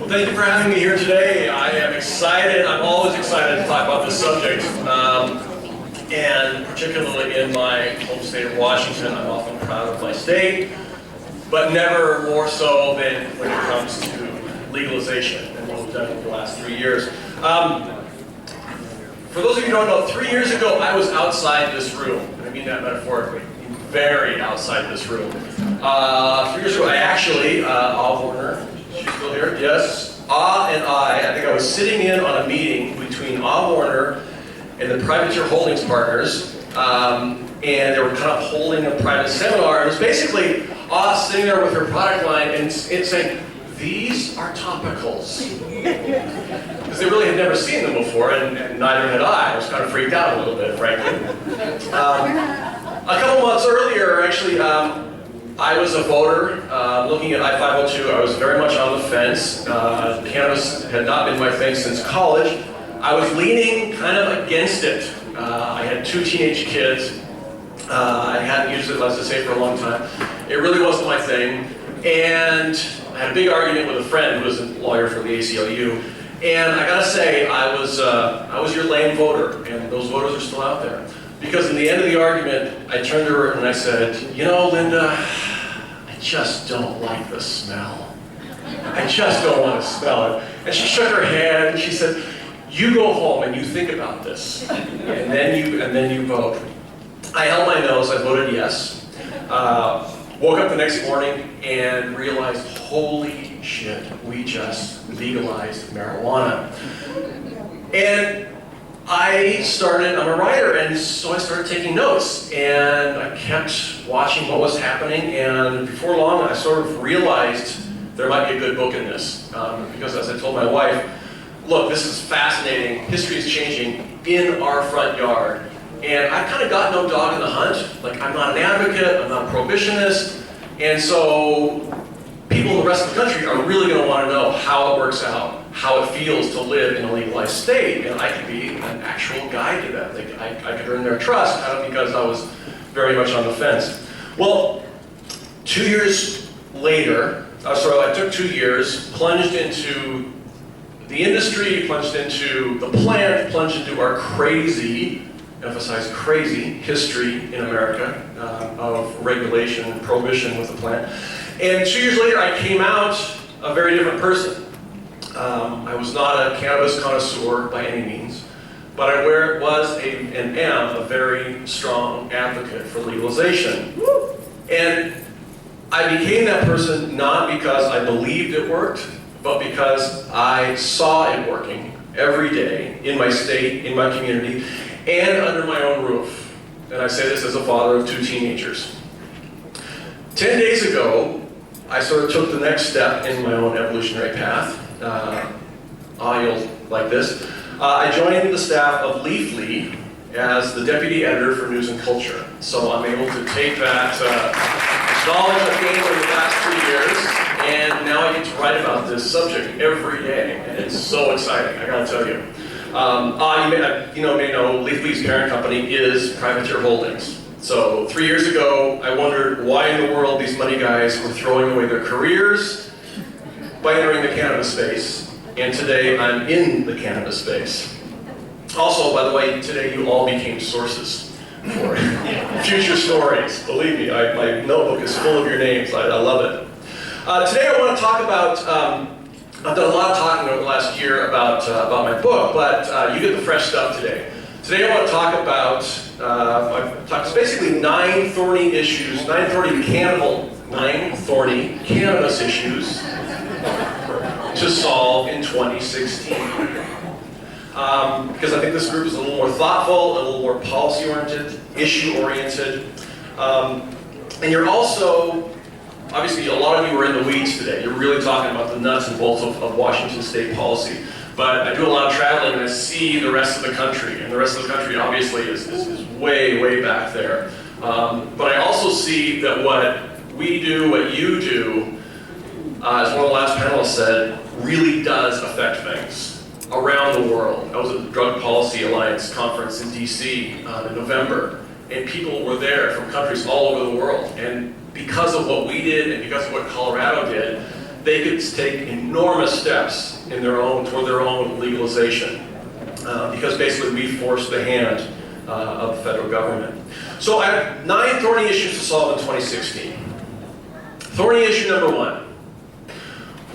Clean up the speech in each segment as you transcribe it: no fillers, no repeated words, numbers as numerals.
Well, thank you for having me here today. I am excited. I'm always excited to talk about this subject. And particularly in my home state of Washington, I'm often proud of my state, but never more so than when it comes to legalization and what we've done in the last 3 years. For those of you who don't know, 3 years ago I was outside this room, and I mean that metaphorically, very outside this room. 3 years ago I actually, Warner, she's still here, yes, and I think I was sitting in on a meeting between Warner and the Privateer Holdings partners, and they were kind of holding a private seminar. It was basically us sitting there with her product line and saying, these are topicals. Because they really had never seen them before, and neither had I. I was kind of freaked out a little bit, frankly. A couple months earlier, actually, I was a voter looking at I-502. I was very much on the fence. Cannabis had not been my thing since college. I was leaning kind of against it. I had 2 teenage kids. I hadn't used it, let's just say, for a long time. It really wasn't my thing. And I had a big argument with a friend who was a lawyer for the ACLU. And I gotta say, I was your lame voter, and those voters are still out there. Because in the end of the argument, I turned to her and I said, you know, Linda, I just don't like the smell. I just don't want to smell it. And she shook her head and she said, you go home and you think about this, and then you vote. I held my nose, I voted yes. Woke up the next morning and realized, holy shit, we just legalized marijuana. And I'm a writer, and so I started taking notes, and I kept watching what was happening, and before long I sort of realized there might be a good book in this. Because as I told my wife, look, this is fascinating, history is changing in our front yard. And I've kind of got no dog in the hunt. Like, I'm not an advocate, I'm not a prohibitionist, and so people in the rest of the country are really going to want to know how it works out, how it feels to live in a legalized state, and I could be an actual guide to them. I could earn their trust, kind of because I was very much on the fence. Well, 2 years later, I took 2 years, plunged into the industry, plunged into the plant, plunged into our crazy, emphasize crazy, history in America of regulation and prohibition with the plant. And 2 years later, I came out a very different person. I was not a cannabis connoisseur by any means, but I was and am a very strong advocate for legalization. And I became that person not because I believed it worked, but because I saw it working every day in my state, in my community, and under my own roof. And I say this as a father of 2 teenagers. 10 days ago, I sort of took the next step in my own evolutionary path. You'll like this. I joined the staff of Leafly as the deputy editor for News and Culture. So I'm able to take that knowledge I've gained over the last 3 years, and now I get to write about this subject every day, and it's so exciting, I gotta tell you. You may know Leafly's parent company is Privateer Holdings. So 3 years ago, I wondered why in the world these money guys were throwing away their careers by entering the cannabis space, and today I'm in the cannabis space. Also, by the way, today you all became sources for future stories. Believe me, my notebook is full of your names. I love it. Today I want to talk about, I've done a lot of talking over the last year about my book, but you get the fresh stuff today. Today I want to talk about, basically 9 thorny issues, 9 thorny cannabis issues to solve in 2016. Because I think this group is a little more thoughtful, a little more policy-oriented, issue-oriented. And you're also, obviously a lot of you are in the weeds today. You're really talking about the nuts and bolts of Washington state policy. But I do a lot of traveling and I see the rest of the country. And the rest of the country obviously is way, way back there. But I also see that what we do, what you do, as one of the last panelists said, really does affect things around the world. I was at the Drug Policy Alliance conference in DC in November, and people were there from countries all over the world. And because of what we did and because of what Colorado did, they could take enormous steps in toward their own legalization, because basically we forced the hand of the federal government. So I have 9 thorny issues to solve in 2016. Thorny issue number 1.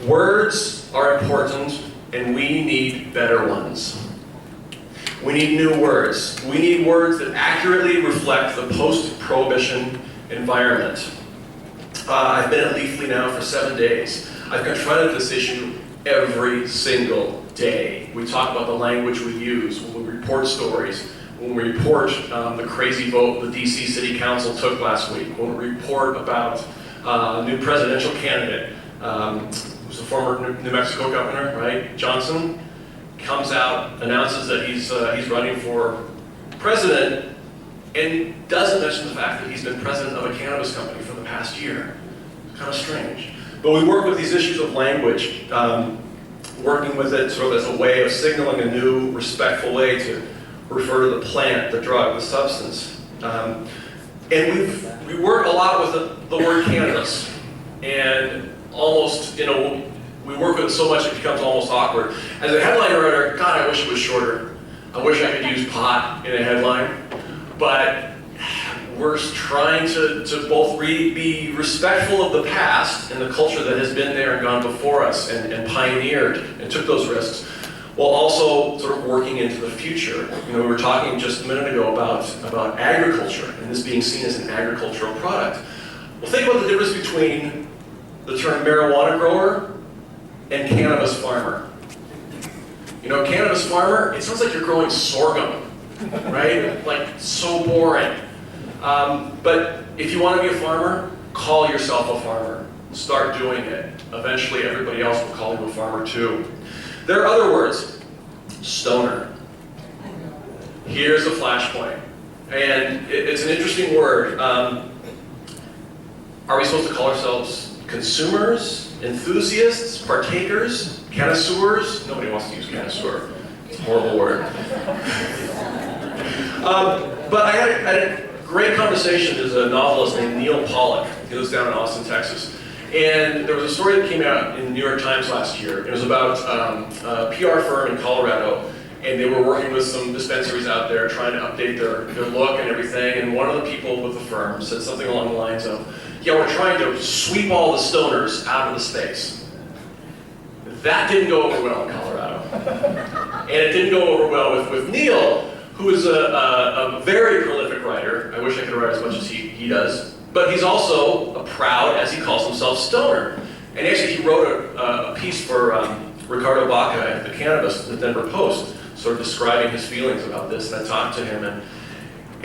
Words are important, and we need better ones. We need new words. We need words that accurately reflect the post-prohibition environment. I've been at Leafly now for 7 days. I've confronted this issue every single day. We talk about the language we use when we report stories, when we report the crazy vote the DC City Council took last week, when we report about a new presidential candidate, who's the former New Mexico governor, right? Johnson comes out, announces that he's running for president, and doesn't mention the fact that he's been president of a cannabis company for the past year. It's kind of strange. But we work with these issues of language, working with it sort of as a way of signaling a new, respectful way to refer to the plant, the drug, the substance. And we work a lot with the word cannabis. And almost, we work with it so much it becomes almost awkward. As a headline writer, God, I wish it was shorter. I wish I could use pot in a headline. But we're trying to both be respectful of the past and the culture that has been there and gone before us and pioneered and took those risks, while also sort of working into the future. We were talking just a minute ago about agriculture and this being seen as an agricultural product. Well, think about the difference between the term marijuana grower and cannabis farmer. Cannabis farmer, it sounds like you're growing sorghum, right? Like, so boring. But if you want to be a farmer, call yourself a farmer. Start doing it. Eventually everybody else will call you a farmer too. There are other words. Stoner. Here's a flashpoint. And it's an interesting word. Are we supposed to call ourselves consumers, enthusiasts, partakers, connoisseurs? Nobody wants to use connoisseur. It's a horrible word. But I had a great conversation. There's a novelist named Neil Pollock. He lives down in Austin, Texas. And there was a story that came out in the New York Times last year. It was about a PR firm in Colorado, and they were working with some dispensaries out there trying to update their look and everything. And one of the people with the firm said something along the lines of, yeah, we're trying to sweep all the stoners out of the space. That didn't go over well in Colorado. And it didn't go over well with Neil, who is a very prolific writer. I wish I could write as much as he does. But he's also a proud, as he calls himself, stoner. And actually he wrote a piece for Ricardo Baca at the Cannabis, the Denver Post, sort of describing his feelings about this. And I talked to him, and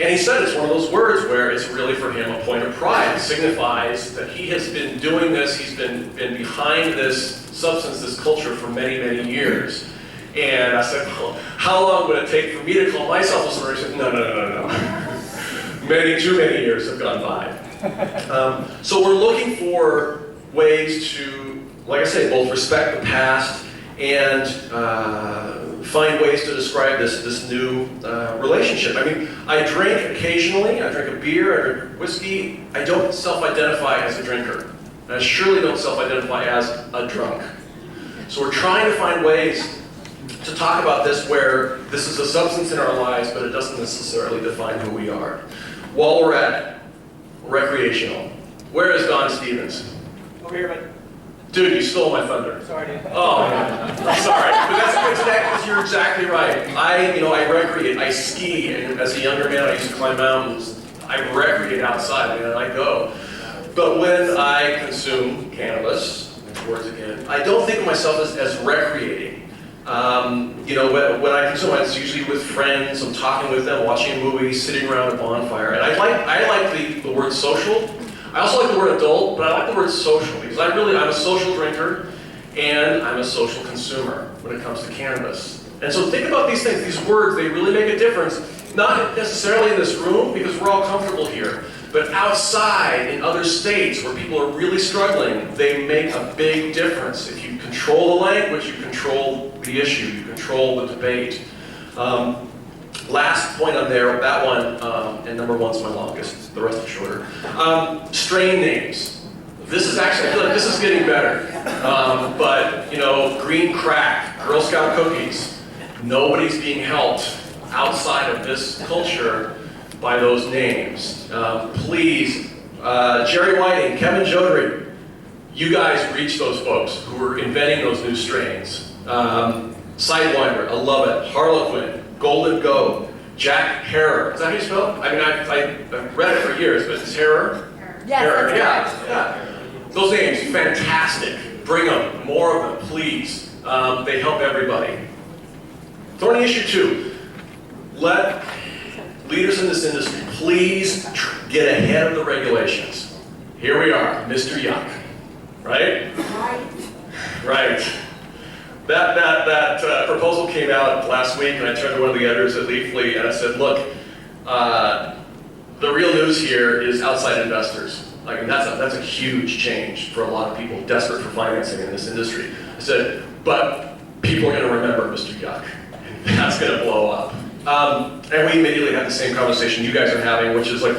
he said it's one of those words where it's really for him a point of pride. It signifies that he has been doing this, he's been behind this substance, this culture for many, many years. And I said, well, how long would it take for me to call myself a stoner? He said, no. Too many years have gone by. So we're looking for ways to, like I say, both respect the past and find ways to describe this new relationship. I mean, I drink occasionally. I drink a beer, I drink whiskey. I don't self-identify as a drinker. And I surely don't self-identify as a drunk. So we're trying to find ways to talk about this where this is a substance in our lives, but it doesn't necessarily define who we are. While we're at it, recreational. Where is Don Stevens? Over here, bud. Dude, you stole my thunder. Sorry, dude. Oh, I'm sorry. But you're exactly right. I recreate. I ski, and as a younger man, I used to climb mountains. I recreate outside, and I go. But when I consume cannabis, words again, I don't think of myself as recreating. When I consume it, it's usually with friends. I'm talking with them, watching a movie, sitting around a bonfire. And I like the word social. I also like the word adult, but I like the word social because I'm a social drinker and I'm a social consumer when it comes to cannabis. And so think about these things, these words, they really make a difference. Not necessarily in this room because we're all comfortable here, but outside in other states where people are really struggling, they make a big difference. If you control the language, you control the issue, you control the debate. Last point on there, that one, and number one's my longest, the rest are shorter. Strain names. This is actually, I feel like this is getting better. But, you know, green crack, Girl Scout cookies, nobody's being helped outside of this culture by those names. Please, Jerry Whiting, Kevin Jodry, you guys reach those folks who are inventing those new strains. Sidewinder, I love it. Harlequin, Golden Go, Jack Harrer. Is that how you spell it? I mean, I've read it for years, but it's Harrer? Yes, Harrer, that's yeah, yeah. Those names, fantastic. Bring them, more of them, please. They help everybody. Thorny issue 2. Let leaders in this industry please get ahead of the regulations. Here we are, Mr. Yuck, right? Right. That proposal came out last week, and I turned to one of the editors at Leafly, and I said, look, the real news here is outside investors. I mean, that's a huge change for a lot of people desperate for financing in this industry. I said, but people are going to remember Mr. Yuck, and that's going to blow up. And we immediately had the same conversation you guys are having, which is like,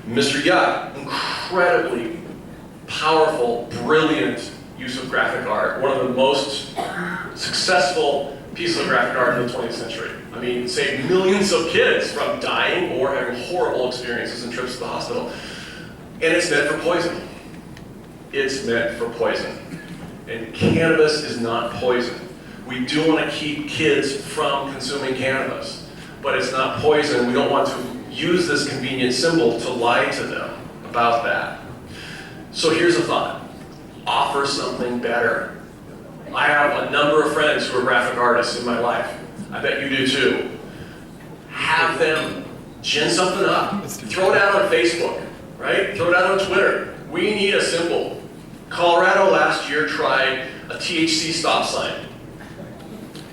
Mr. Yuck, incredibly powerful, brilliant use of graphic art, one of the most successful pieces of graphic art in the 20th century. I mean, saved millions of kids from dying or having horrible experiences and trips to the hospital. And it's meant for poison. It's meant for poison. And cannabis is not poison. We do want to keep kids from consuming cannabis, but it's not poison. We don't want to use this convenient symbol to lie to them about that. So here's a thought. Offer something better. I have a number of friends who are graphic artists in my life. I bet you do too. Have them gin something up. Throw it out on Facebook, right? Throw it out on Twitter. We need a symbol. Colorado last year tried a THC stop sign.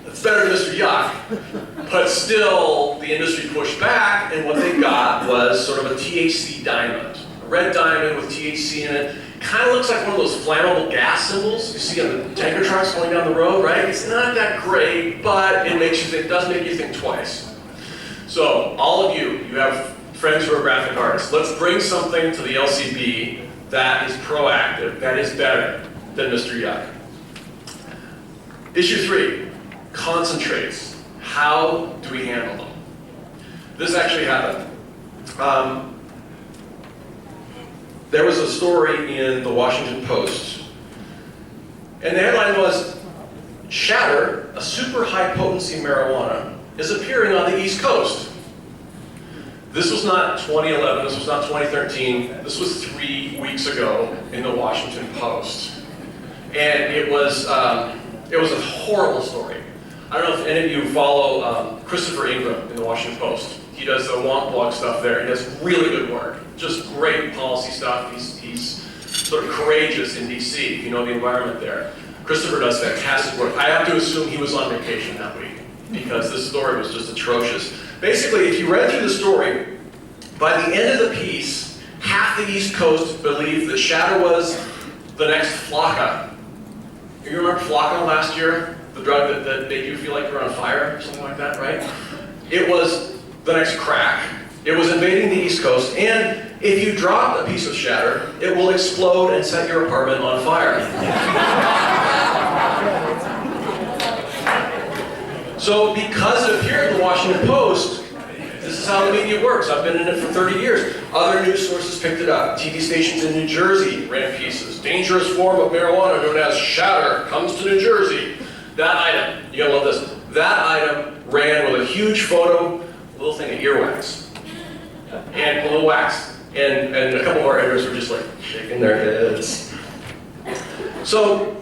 It's better than Mr. Yuck, but still the industry pushed back, and what they got was sort of a THC diamond. A red diamond with THC in it. Kind of looks like one of those flammable gas symbols you see on the tanker trucks going down the road, right? It's not that great, but it makes you think, does make you think twice. So all of you have friends who are graphic artists. Let's bring something to the LCB that is proactive, that is better than Mr. Yuck. Issue 3, concentrates. How do we handle them? This actually happened. There was a story in the Washington Post, and the headline was, Shatter, a super high potency marijuana, is appearing on the East Coast. This was not 2011, this was not 2013, this was 3 weeks ago in the Washington Post. And it was a horrible story. I don't know if any of you follow Christopher Ingram in the Washington Post. He does the Wonk blog stuff there. He does really good work. Just great policy stuff. He's sort of courageous in DC, if you know the environment there. Christopher does fantastic work. I have to assume he was on vacation that week because this story was just atrocious. Basically, if you read through the story, by the end of the piece, half the East Coast believed that Shatter was the next Flocka. You remember Flocka last year? The drug that made you feel like you were on fire or something like that, right? It was the next crack. It was invading the East Coast, and if you drop a piece of Shatter, it will explode and set your apartment on fire. So because it appeared in the Washington Post, this is how the media works. I've been in it for 30 years. Other news sources picked it up. TV stations in New Jersey ran pieces. Dangerous form of marijuana known as Shatter comes to New Jersey. That item, you gotta love this, that item ran with a huge photo, a little thing of earwax, and a little wax. And a couple of our editors were just like shaking their heads. So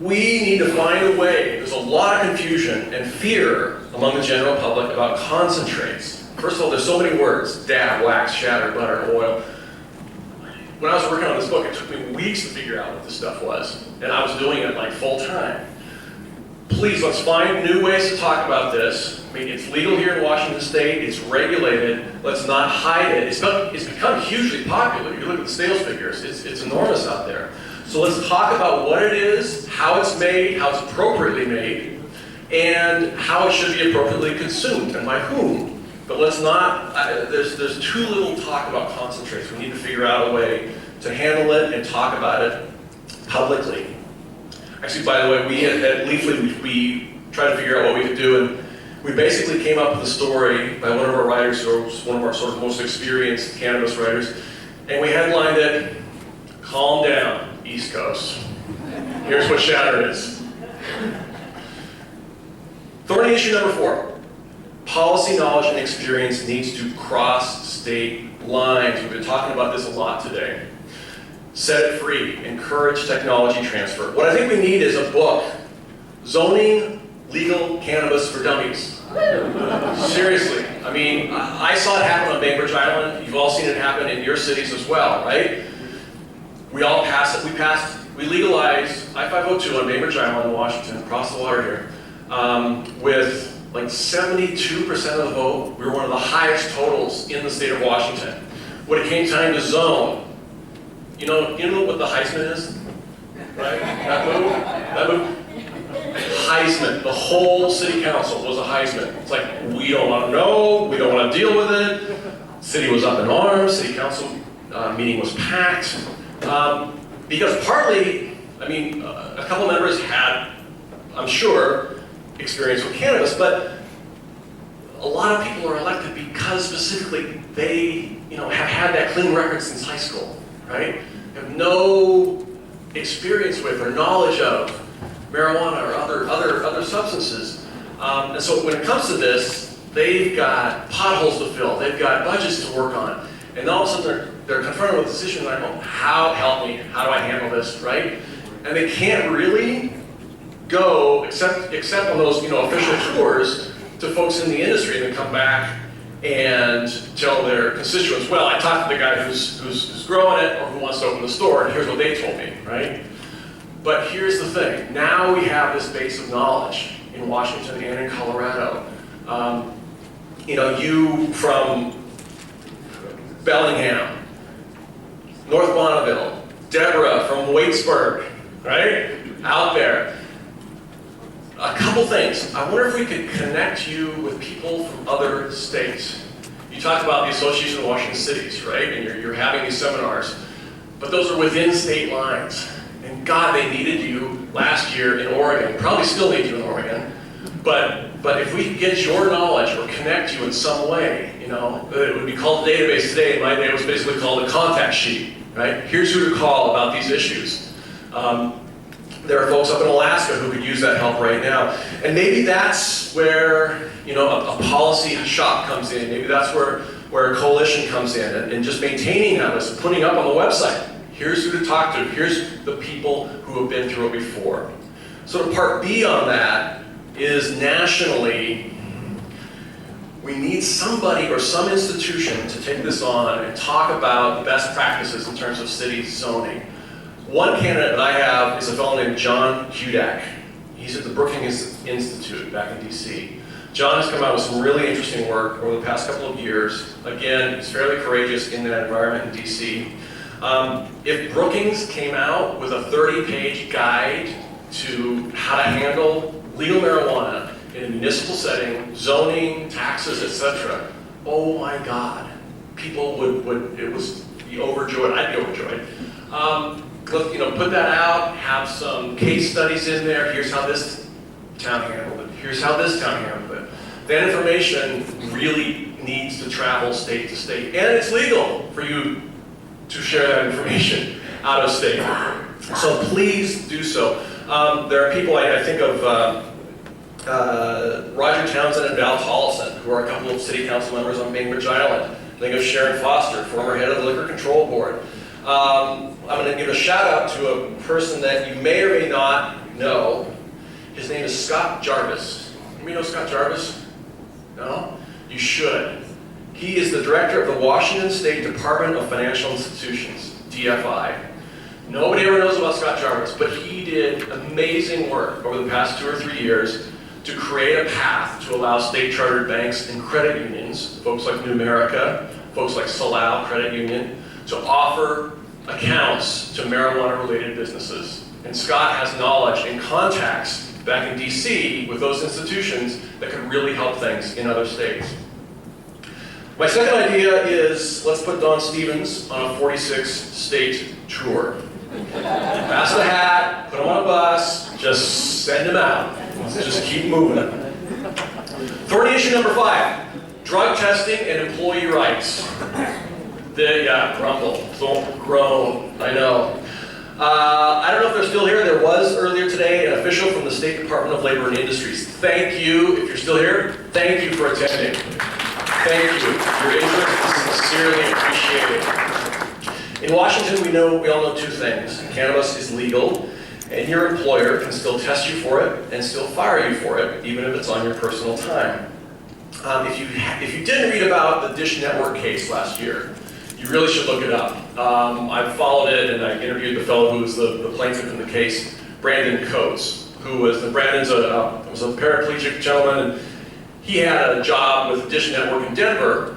we need to find a way. There's a lot of confusion and fear among the general public about concentrates. First of all, there's so many words: dab, wax, shatter, butter, oil. When I was working on this book, it took me weeks to figure out what this stuff was. And I was doing it like full time. Please, let's find new ways to talk about this. I mean, it's legal here in Washington State, it's regulated, let's not hide it. It's become hugely popular. You look at the sales figures, it's enormous out there. So let's talk about what it is, how it's made, how it's appropriately made, and how it should be appropriately consumed, and by whom. But let's not, there's too little talk about concentrates. We need to figure out a way to handle it and talk about it publicly. Actually, by the way, we at Leafly, we tried to figure out what we could do, and we basically came up with a story by one of our writers, who was one of our sort of most experienced cannabis writers, and we headlined it, "Calm Down, East Coast." Here's what shatter is. Thorny issue number 4. Policy knowledge and experience needs to cross state lines. We've been talking about this a lot today. Set it free, encourage technology transfer. What I think we need is a book, Zoning Legal Cannabis for Dummies. Seriously, I mean, I saw it happen on Bainbridge Island. You've all seen it happen in your cities as well, right? We all passed it. We legalized I-502 on Bainbridge Island in Washington, across the water here, with like 72% of the vote. We were one of the highest totals in the state of Washington. When it came time to zone, you know what the Heisman is? Right? That move? Heisman. The whole city council was a Heisman. It's like, we don't want to know, we don't want to deal with it. City was up in arms, city council meeting was packed. Because partly, I mean, a couple members had, I'm sure, experience with cannabis, but a lot of people are elected because specifically they, have had that clean record since high school, right? Have no experience with or knowledge of marijuana or other substances. And so when it comes to this, they've got potholes to fill, they've got budgets to work on, and all of a sudden they're confronted with a decision like, oh, help me, how do I handle this, right? And they can't really go, except on those official tours, to folks in the industry, and then come back and tell their constituents, well, I talked to the guy who's growing it or who wants to open the store, and here's what they told me, right? But here's the thing, now we have this base of knowledge in Washington and in Colorado. You from Bellingham, North Bonneville, Deborah from Waitsburg, right? Out there. A couple things. I wonder if we could connect you with people from other states. You talked about the Association of Washington Cities, right? And you're having these seminars, but those are within state lines. And God, they needed you last year in Oregon. Probably still need you in Oregon. But if we could get your knowledge or connect you in some way, it would be called a database today. In my day, it was basically called a contact sheet, right? Here's who to call about these issues. There are folks up in Alaska who could use that help right now. And maybe that's where, a policy shop comes in. Maybe that's where a coalition comes in and just maintaining this, putting up on the website. Here's who to talk to. Here's the people who have been through it before. So the part B on that is nationally, we need somebody or some institution to take this on and talk about best practices in terms of city zoning. One candidate that I have is a fellow named John Hudak. He's at the Brookings Institute back in DC. John has come out with some really interesting work over the past couple of years. Again, he's fairly courageous in that environment in DC. If Brookings came out with a 30-page guide to how to handle legal marijuana in a municipal setting, zoning, taxes, etc., oh my God, people would be overjoyed. I'd be overjoyed. Put that out, have some case studies in there. Here's how this town handled it. Here's how this town handled it. That information really needs to travel state to state. And it's legal for you to share that information out of state. So please do so. There are people, I think of Roger Townsend and Val Tollison, who are a couple of city council members on Bainbridge Island. I think of Sharon Foster, former head of the Liquor Control Board. I'm going to give a shout out to a person that you may or may not know. His name is Scott Jarvis. You know Scott Jarvis? No? You should. He is the director of the Washington State Department of Financial Institutions, DFI. Nobody ever knows about Scott Jarvis, but he did amazing work over the past 2 or 3 years to create a path to allow state chartered banks and credit unions, folks like Numerica, folks like Salao Credit Union, to offer accounts to marijuana-related businesses. And Scott has knowledge and contacts back in DC with those institutions that could really help things in other states. My second idea is, let's put Don Stevens on a 46-state tour. Pass the hat, put him on a bus, Just send them out. Just keep moving. Thorny issue number 5, drug testing and employee rights. Grumble, don't groan, I know. I don't know if they're still here. There was earlier today an official from the State Department of Labor and Industries. Thank you, if you're still here, thank you for attending. Thank you. Your interest is sincerely appreciated. In Washington, we all know 2 things. Cannabis is legal, and your employer can still test you for it and still fire you for it, even if it's on your personal time. If you didn't read about the Dish Network case last year, you really should look it up. I followed it, and I interviewed the fellow who was the plaintiff in the case, Brandon Coates, Brandon's was a paraplegic gentleman, and he had a job with Dish Network in Denver,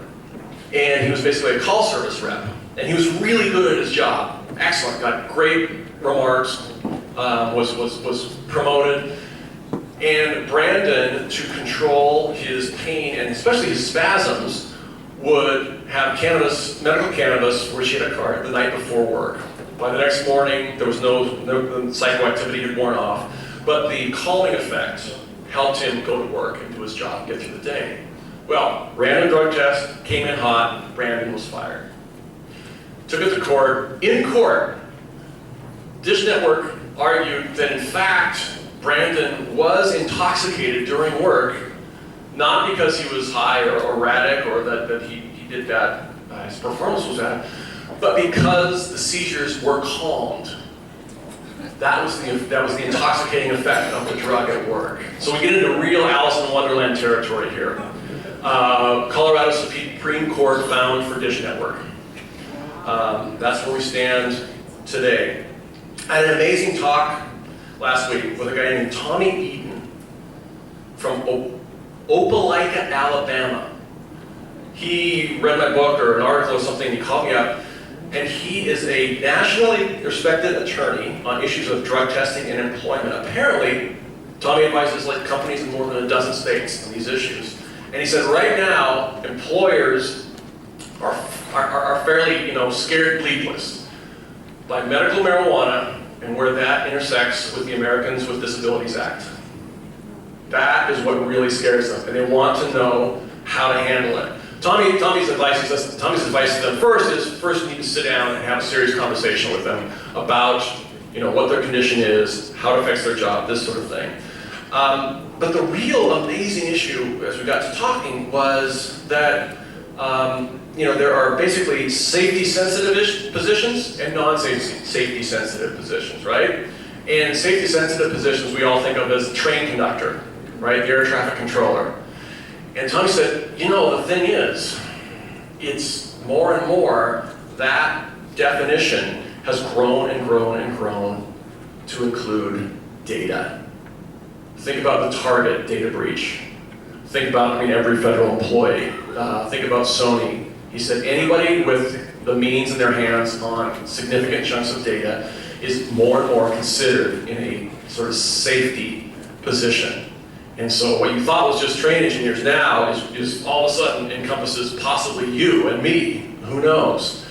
and he was basically a call service rep. And he was really good at his job. Excellent, got great remarks, was promoted. And Brandon, to control his pain and especially his spasms, would have cannabis, medical cannabis, where she had a card the night before work. By the next morning, there was no psychoactivity had worn off, but the calming effect helped him go to work and do his job, get through the day. Well, random drug test, came in hot, Brandon was fired. Took it to court. In court, Dish Network argued that in fact, Brandon was intoxicated during work, not because he was high or erratic or that he did bad, his performance was bad, but because the seizures were calmed. That was the intoxicating effect of the drug at work. So we get into real Alice in Wonderland territory here. Colorado Supreme Court found for Dish Network. That's where we stand today. I had an amazing talk last week with a guy named Tommy Eaton from Opelika, Alabama. He read my book or an article or something, he called me up, and he is a nationally respected attorney on issues of drug testing and employment. Apparently, Tommy advises companies in more than a dozen states on these issues. And he said right now, employers are fairly, scared bleepless by medical marijuana and where that intersects with the Americans with Disabilities Act. That is what really scares them, and they want to know how to handle it. Tommy's advice to them first you need to sit down and have a serious conversation with them about what their condition is, how it affects their job, this sort of thing. But the real amazing issue, as we got to talking, was that there are basically safety-sensitive positions and non-safety-sensitive positions, right? And safety-sensitive positions we all think of as the train conductor, right? The air traffic controller. And Tommy said, the thing is, it's more and more that definition has grown and grown and grown to include data. Think about the Target data breach. Think about, every federal employee. Think about Sony. He said anybody with the means in their hands on significant chunks of data is more and more considered in a sort of safety position. And so what you thought was just train engineers now is all of a sudden encompasses possibly you and me, who knows?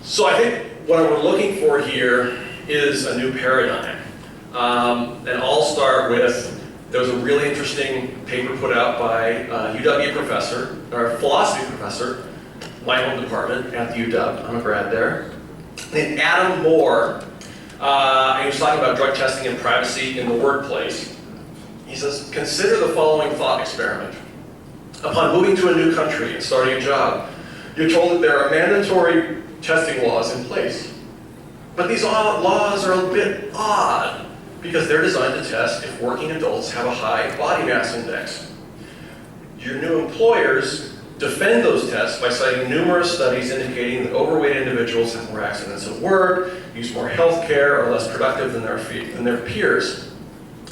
So I think what we're looking for here is a new paradigm. And I'll start with, there was a really interesting paper put out by a UW professor, or a philosophy professor, my home department at the UW, I'm a grad there, named Adam Moore, and he was talking about drug testing and privacy in the workplace. He says, consider the following thought experiment. Upon moving to a new country and starting a job, you're told that there are mandatory testing laws in place. But these laws are a bit odd because they're designed to test if working adults have a high body mass index. Your new employers defend those tests by citing numerous studies indicating that overweight individuals have more accidents at work, use more health care, are less productive than their peers.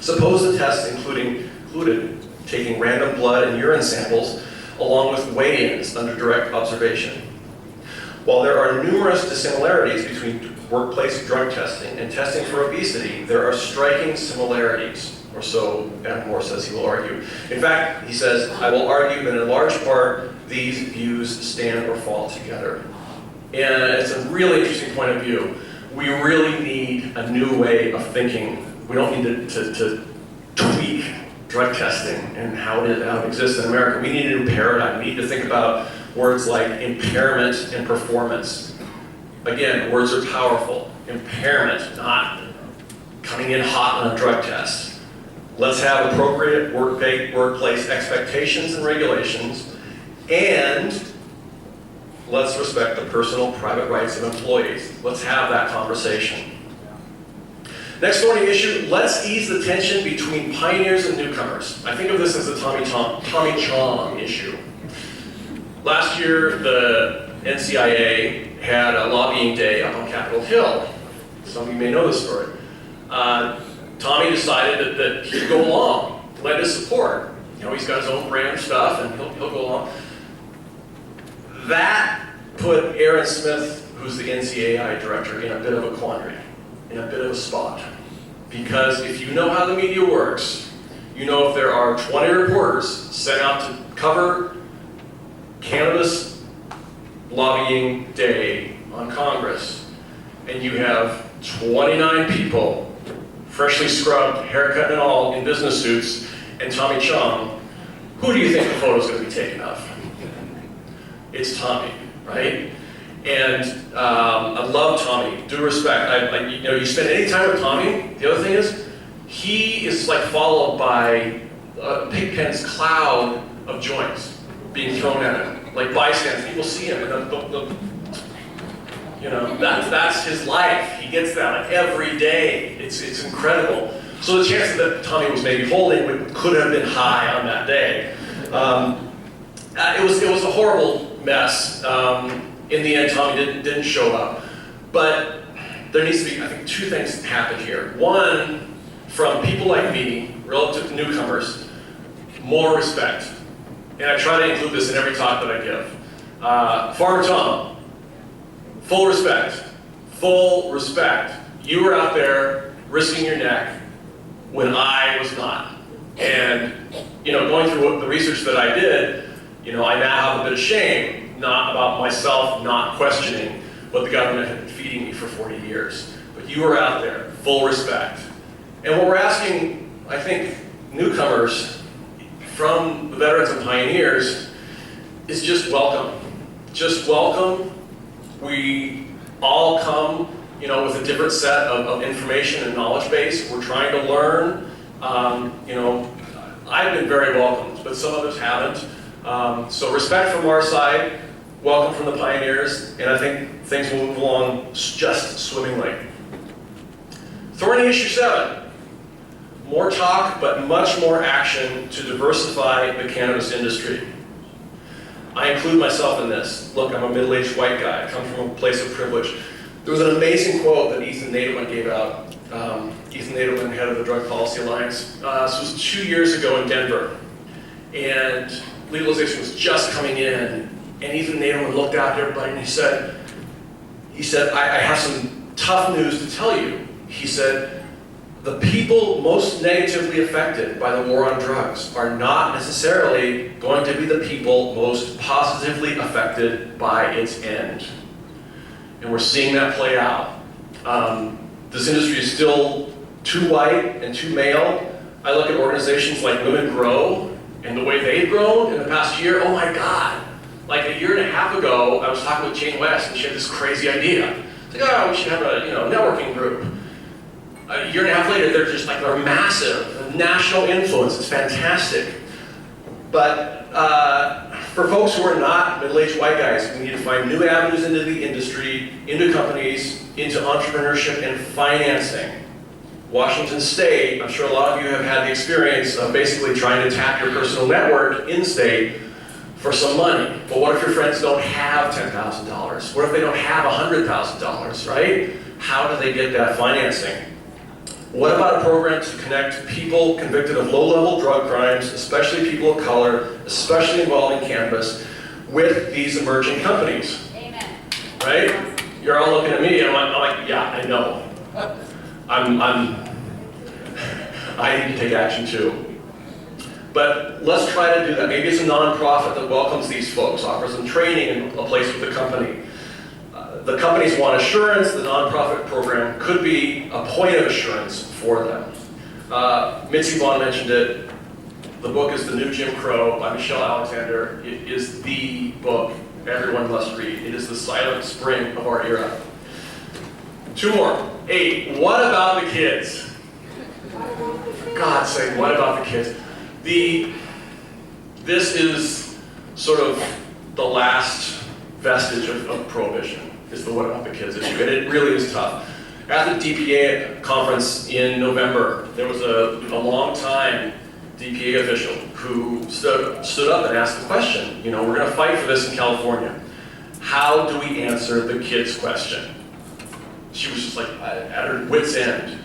Suppose the test included taking random blood and urine samples along with weigh-ins under direct observation. While there are numerous dissimilarities between workplace drug testing and testing for obesity, there are striking similarities, or so Adam Moore says he will argue. In fact, he says, I will argue that in large part, these views stand or fall together. And it's a really interesting point of view. We really need a new way of thinking We don't need to tweak drug testing and how it exists in America. We need a new paradigm. We need to think about words like impairment and performance. Again, words are powerful. Impairment, not coming in hot on a drug test. Let's have appropriate workplace expectations and regulations, and let's respect the personal private rights of employees. Let's have that conversation. Next thorny issue, let's ease the tension between pioneers and newcomers. I think of this as a Tommy Chong issue. Last year, the NCIA had a lobbying day up on Capitol Hill. Some of you may know this story. Tommy decided that he'd go along, lend his support. You know, he's got his own brand of stuff, and he'll go along. That put Aaron Smith, who's the NCAI director, in a bit of a quandary, in a bit of a spot. Because if you know how the media works, you know if there are 20 reporters sent out to cover cannabis lobbying day on Congress, and you have 29 people, freshly scrubbed, haircut and all, in business suits, and Tommy Chong, who do you think the photo's going to be taken of? It's Tommy, right? And I love Tommy, due respect. You know, you spend any time with Tommy, the other thing is, he is like followed by Pigpen's cloud of joints being thrown at him. Like bystanders, people see him, and you know, that's his life. He gets that like every day. It's incredible. So the chances that Tommy was maybe holding could have been high on that day. It was a horrible mess. In the end, Tommy didn't show up. But there needs to be, I think, two things happen here. One, from people like me, relative to newcomers, more respect. And I try to include this in every talk that I give. Farmer Tom, full respect. Full respect. You were out there risking your neck when I was not. And, you know, going through the research that I did, you know, I now have a bit of shame, not about myself not questioning what the government had been feeding me for 40 years. But you were out there, full respect. And what we're asking, I think, newcomers from the veterans and pioneers is just welcome. Just welcome. We all come, you know, with a different set of information and knowledge base. We're trying to learn. You know, I've been very welcomed, but some others haven't. So respect from our side, welcome from the pioneers, and I think things will move along just swimmingly. Thorny issue 7. More talk, but much more action to diversify the cannabis industry. I include myself in this. Look, I'm a middle-aged white guy. I come from a place of privilege. There was an amazing quote that Ethan Nadelman gave out. Ethan Nadelman, head of the Drug Policy Alliance. This was 2 years ago in Denver. And legalization was just coming in. And Ethan Nadelman looked out at everybody and he said, I have some tough news to tell you. He said, the people most negatively affected by the war on drugs are not necessarily going to be the people most positively affected by its end. And we're seeing that play out. This industry is still too white and too male. I look at organizations like Women Grow and the way they've grown in the past year. Oh my God. Like a year and a half ago, I was talking with Jane West and she had this crazy idea. It's like, oh, we should have a networking group. A year and a half later, they're massive, national influence. It's fantastic. But for folks who are not middle-aged white guys, we need to find new avenues into the industry, into companies, into entrepreneurship and financing. Washington State, I'm sure a lot of you have had the experience of basically trying to tap your personal network in-state for some money. But what if your friends don't have $10,000? What if they don't have $100,000, right? How do they get that financing? What about a program to connect people convicted of low-level drug crimes, especially people of color, especially involving cannabis, with these emerging companies? Amen. Right? You're all looking at me, and I'm like, yeah, I know. I need to take action too. But let's try to do that. Maybe it's a nonprofit that welcomes these folks, offers them training and a place with the company. The companies want assurance. The nonprofit program could be a point of assurance for them. Mitzi Vaughn mentioned it. The book is The New Jim Crow by Michelle Alexander. It is the book everyone must read. It is the silent spring of our era. 2 more. 8. What about the kids? For God's sake, what about the kids? This is sort of the last vestige of prohibition, is the what about the kids issue, and it really is tough. At the DPA conference in November, there was a long-time DPA official who stood up and asked the question, you know, we're going to fight for this in California. How do we answer the kids' question? She was just like at her wit's end.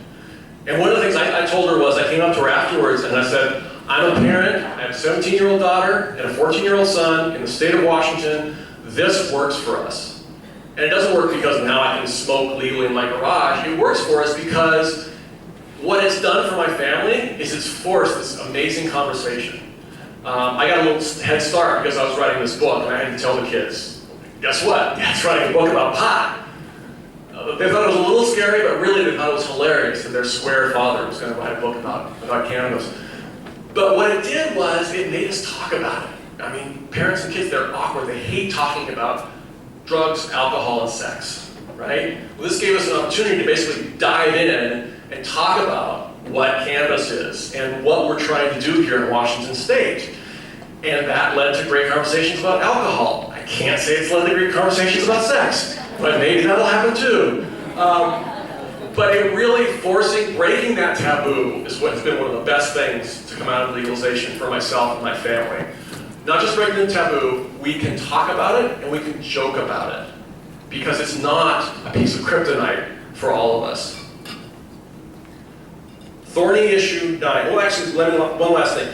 And one of the things I told her was, I came up to her afterwards and I said, I'm a parent, I have a 17-year-old daughter and a 14-year-old son in the state of Washington. This works for us. And it doesn't work because now I can smoke legally in my garage. It works for us because what it's done for my family is it's forced this amazing conversation. I got a little head start because I was writing this book and I had to tell the kids, guess what? Dad's writing a book about pot. They thought it was a little scary, but really they thought it was hilarious that their square father was going to write a book about cannabis. But what it did was it made us talk about it. I mean, parents and kids, they're awkward. They hate talking about drugs, alcohol, and sex, right? Well, this gave us an opportunity to basically dive in and talk about what cannabis is and what we're trying to do here in Washington State. And that led to great conversations about alcohol. I can't say it's led to great conversations about sex, but maybe that'll happen too. But it really breaking that taboo is what's been one of the best things to come out of legalization for myself and my family. Not just breaking the taboo, we can talk about it and we can joke about it. Because it's not a piece of kryptonite for all of us. Thorny issue 9. Well, actually, one last thing.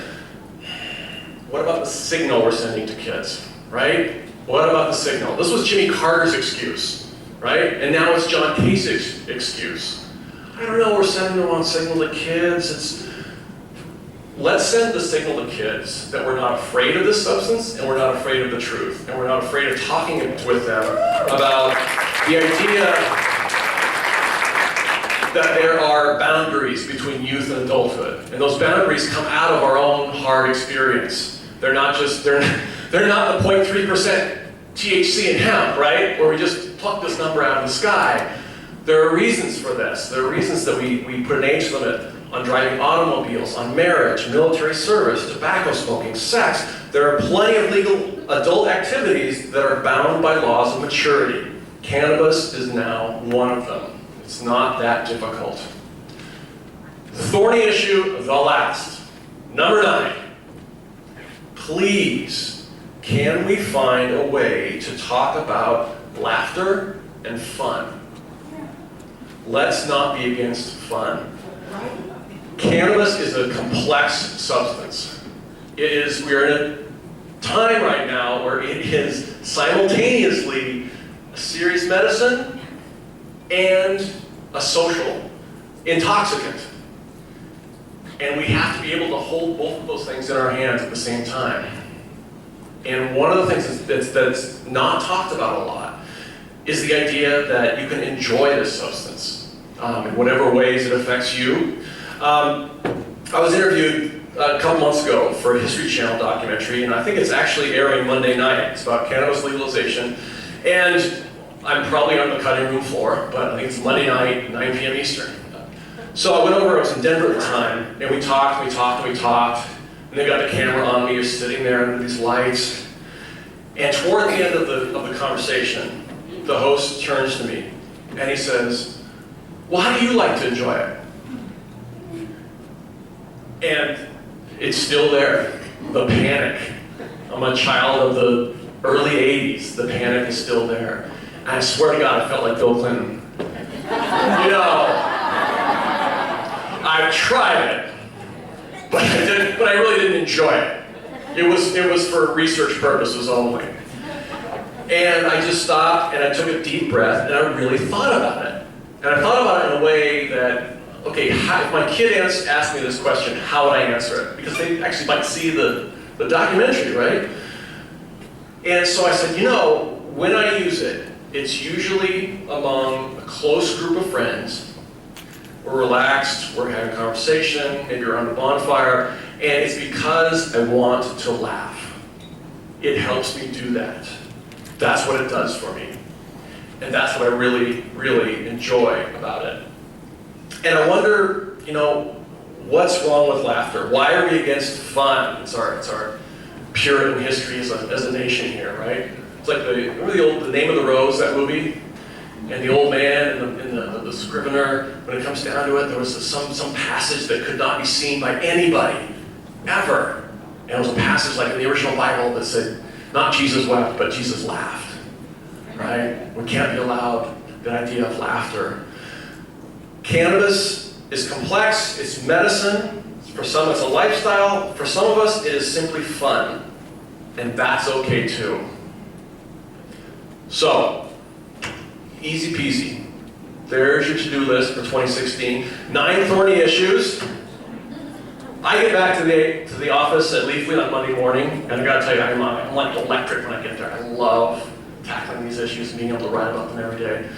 What about the signal we're sending to kids, right? What about the signal? This was Jimmy Carter's excuse, right? And now it's John Kasek's excuse. I don't know, we're sending the wrong signal to kids. Let's send the signal to kids that we're not afraid of this substance and we're not afraid of the truth. And we're not afraid of talking with them about the idea that there are boundaries between youth and adulthood. And those boundaries come out of our own hard experience. They're not the 0.3% THC in hemp, right? Where we just pluck this number out of the sky. There are reasons for this. There are reasons that we put an age limit on driving automobiles, on marriage, military service, tobacco smoking, sex. There are plenty of legal adult activities that are bound by laws of maturity. Cannabis is now one of them. It's not that difficult. Thorny issue, the last. Number 9. Please, can we find a way to talk about laughter and fun? Let's not be against fun. Cannabis is a complex substance. We're in a time right now where it is simultaneously a serious medicine and a social intoxicant. And we have to be able to hold both of those things in our hands at the same time. And one of the things that's not talked about a lot is the idea that you can enjoy this substance in whatever ways it affects you. I was interviewed a couple months ago for a History Channel documentary, and I think it's actually airing Monday night. It's about cannabis legalization. And I'm probably on the cutting room floor, but I think it's Monday night, 9 p.m. Eastern. So I went over, I was in Denver at the time, and we talked, and they got the camera on me, you're sitting there under these lights. And toward the end of the conversation, the host turns to me, and he says, well, how do you like to enjoy it? And it's still there, the panic. I'm a child of the early 80s, the panic is still there. And I swear to God, I felt like Bill Clinton. You know, I tried it, but I really didn't enjoy it. It was for research purposes only. And I just stopped and I took a deep breath and I really thought about it. And I thought about it in a way that, okay, if my kid asked me this question, how would I answer it? Because they actually might see the documentary, right? And so I said, you know, when I use it, it's usually among a close group of friends we're relaxed, we're having a conversation, maybe you're around a bonfire, and it's because I want to laugh. It helps me do that. That's what it does for me. And that's what I really, really enjoy about it. And I wonder, you know, what's wrong with laughter? Why are we against fun? It's our Puritan history as a nation here, right? It's like remember the Name of the Rose, that movie? And the old man and the scrivener, when it comes down to it, there was some passage that could not be seen by anybody, ever. And it was a passage like in the original Bible that said, not Jesus wept, but Jesus laughed, right? We can't be allowed the idea of laughter. Cannabis is complex, it's medicine. For some it's a lifestyle, for some of us it is simply fun. And that's okay too. So, easy peasy. There's your to-do list for 2016. 9 thorny issues. I get back to the office at Leafly on Monday morning, and I gotta tell you, I'm like electric when I get there. I love tackling these issues and being able to write about them every day.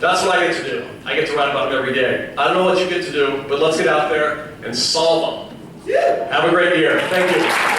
That's what I get to do. I get to write about them every day. I don't know what you get to do, but let's get out there and solve them. Yeah. Have a great year. Thank you.